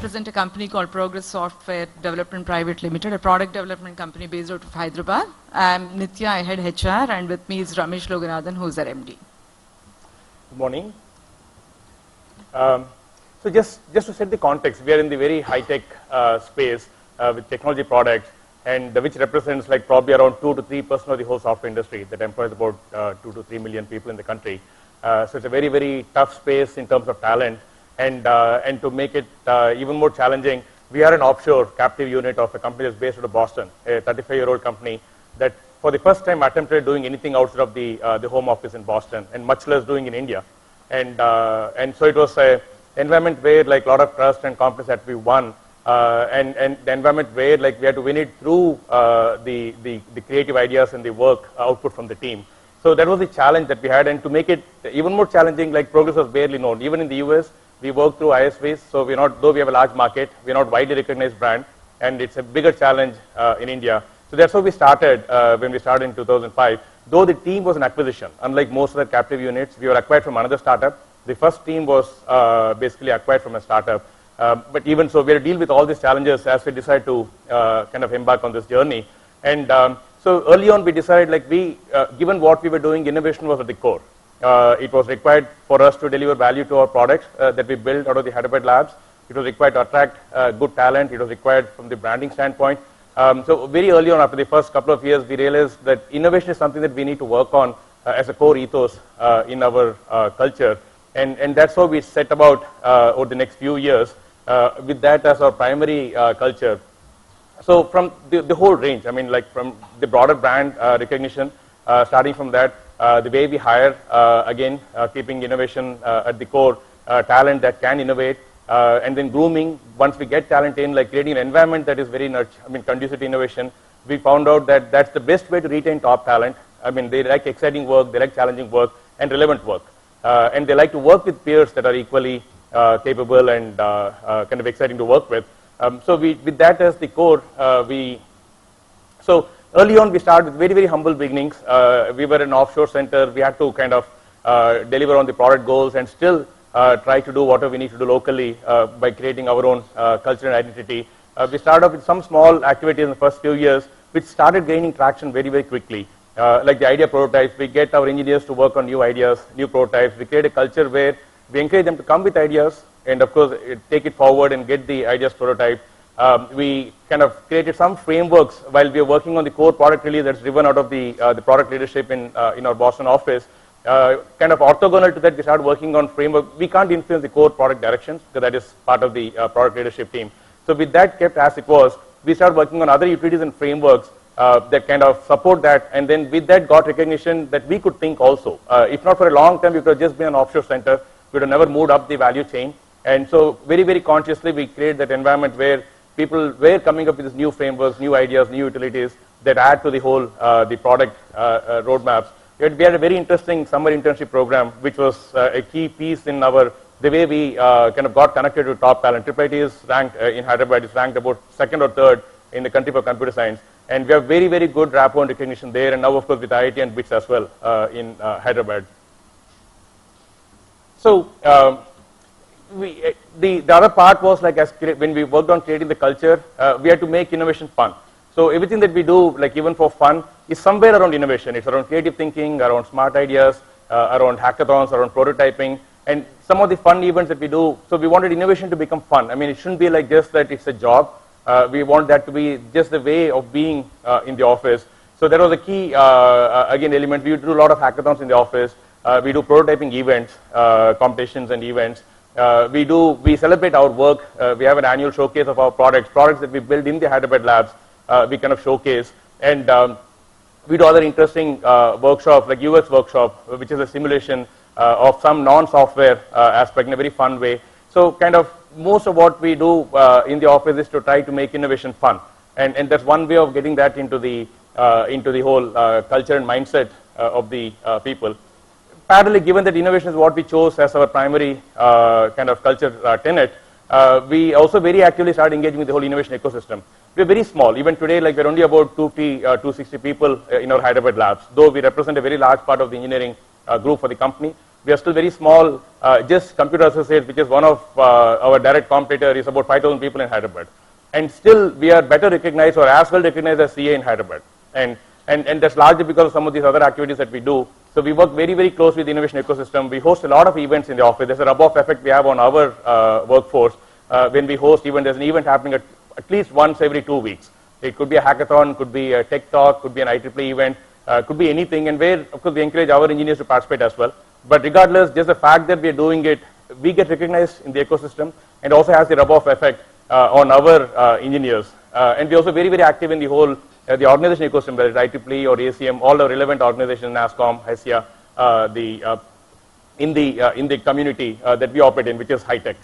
represent a company called Progress Software Development Private Limited, a product development company based out of Hyderabad. I'm Nitya, I head HR, and with me is Ramesh Loganathan, who's our MD. Good morning. So just to set the context, we are in the very high-tech space with technology products, and which represents like probably around 2 to 3% of the whole software industry that employs about 2 to 3 million people in the country. So it's a very, very tough space in terms of talent, and to make it even more challenging, we are an offshore captive unit of a company that's based out of Boston, a 35-year-old company that for the first time attempted doing anything outside of the home office in Boston, and much less doing in India. And so it was an environment where like a lot of trust and confidence that we won, and the environment where like we had to win it through the creative ideas and the work output from the team. So that was the challenge that we had, and to make it even more challenging, like Progress was barely known. Even in the US, we work through ISVs, so we're not, though we have a large market, we're not widely recognized brand, and it's a bigger challenge in India. So that's how we started when we started in 2005. Though the team was an acquisition, unlike most of the captive units, we were acquired from another startup. The first team was basically acquired from a startup. But even so, we had to deal with all these challenges as we decided to kind of embark on this journey. And so early on, we decided, like given what we were doing, innovation was at the core. It was required for us to deliver value to our products that we built out of the Hyderabad labs. It was required to attract good talent. It was required from the branding standpoint. So very early on, after the first couple of years, we realized that innovation is something that we need to work on as a core ethos in our culture. And that's how we set about over the next few years with that as our primary culture. So from the whole range, I mean, like from the broader brand recognition, starting from that, the way we hire, again, keeping innovation at the core, talent that can innovate, and then grooming. Once we get talent in, like creating an environment that is very conducive to innovation, we found out that that's the best way to retain top talent. I mean, they like exciting work, they like challenging work, and relevant work. And they like to work with peers that are equally capable and kind of exciting to work with. So with that as the core, so early on we started with very, very humble beginnings. We were an offshore center. We had to kind of deliver on the product goals and still try to do whatever we need to do locally by creating our own culture and identity. We started off with some small activities in the first few years, which started gaining traction very, very quickly. Like the idea prototypes, we get our engineers to work on new ideas, new prototypes. We create a culture where we encourage them to come with ideas and, of course, take it forward and get the ideas prototype. We kind of created some frameworks while we were working on the core product release that's driven out of the product leadership in our Boston office. Kind of orthogonal to that, we started working on framework. We can't influence the core product directions because that is part of the product leadership team. So with that kept as it was, we started working on other utilities and frameworks that kind of support that, and then with that got recognition that we could think also. If not for a long time, we could have just been an offshore center. We would have never moved up the value chain. And so very, very consciously, we created that environment where people were coming up with these new frameworks, new ideas, new utilities that add to the whole the product roadmaps. We had a very interesting summer internship program, which was a key piece in the way we kind of got connected to top talent. IIIT is ranked in Hyderabad, is ranked about 2nd or 3rd in the country for computer science. And we have very, very good rapport and recognition there, and now, of course, with IIT and BITS as well in Hyderabad. So the other part was like when we worked on creating the culture, we had to make innovation fun. So everything that we do, like even for fun, is somewhere around innovation. It's around creative thinking, around smart ideas, around hackathons, around prototyping, and some of the fun events that we do. So we wanted innovation to become fun. I mean, it shouldn't be like just that it's a job. We want that to be just the way of being in the office. So that was a key, again, element. We do a lot of hackathons in the office. We do prototyping events, competitions and events. We celebrate our work. We have an annual showcase of our products that we build in the Hyderabad labs. We kind of showcase, and we do other interesting workshops like UX workshop, which is a simulation of some non-software aspect in a very fun way. So kind of most of what we do in the office is to try to make innovation fun, and that's one way of getting that into the whole culture and mindset of the people. Parallelly, given that innovation is what we chose as our primary kind of culture tenet, we also very actively started engaging with the whole innovation ecosystem. We're very small. Even today, like we're only about 260 people in our Hyderabad labs, though we represent a very large part of the engineering group for the company. We are still very small. Just Computer Associates, which is one of our direct competitor, is about 5,000 people in Hyderabad. And still, we are better recognized or as well recognized as CA in Hyderabad. And that's largely because of some of these other activities that we do. So we work very, very close with the innovation ecosystem. We host a lot of events in the office. There's a rub-off effect we have on our workforce. When we host events, there's an event happening at least once every 2 weeks. It could be a hackathon, could be a tech talk, could be an IEEE event, could be anything, and where, of course, we encourage our engineers to participate as well. But regardless, just the fact that we are doing it, we get recognized in the ecosystem, and also has the rub-off effect on our engineers. And we're also very, very active in the whole the organization ecosystem, whether it's IEEE or ACM, all the relevant organizations, NASSCOM, HESIA, in the community that we operate in, which is high tech.